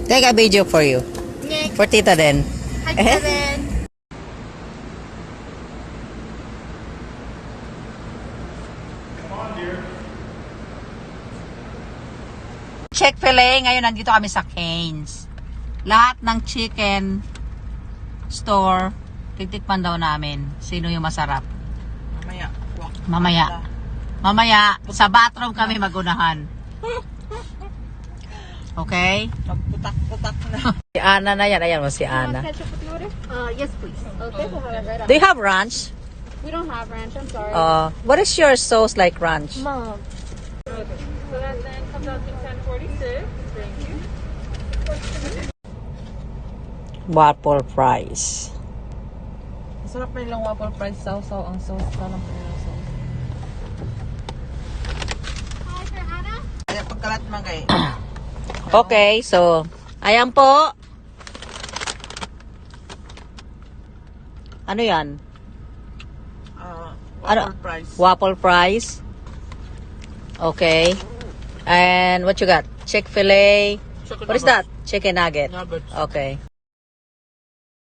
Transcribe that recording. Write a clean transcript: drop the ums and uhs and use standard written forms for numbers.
Take a video for you. Nick. For tita din. Hi, Kevin. Chick-fil-A, ngayon nandito kami sa Cane's. Lahat ng chicken store, titikman daw namin. Sino yung masarap? Mamaya, sa bathroom kami magunahan. Okay? Magputak-putak na. Si Ana na yan. Ayan mo si Ana. Ketchup with water? Yes, please. Okay, we'll have it right Do you have ranch? We don't have ranch, I'm sorry. What is your sauce like ranch? Mom. Okay. So that then comes out to 10.46. Thank you. Waffle fries. Masarap na nilang waffle fries. Sausaw ang sauce. Talang po yung sauce. Hi, Sir Anna. Kaya pagkalat man kayo. Okay, so, ayan po. Ano yan? Waffle fries. Waffle fries. Okay. And what you got? Chick-fil-A. What is that? Chicken nugget. Nuggets. Okay.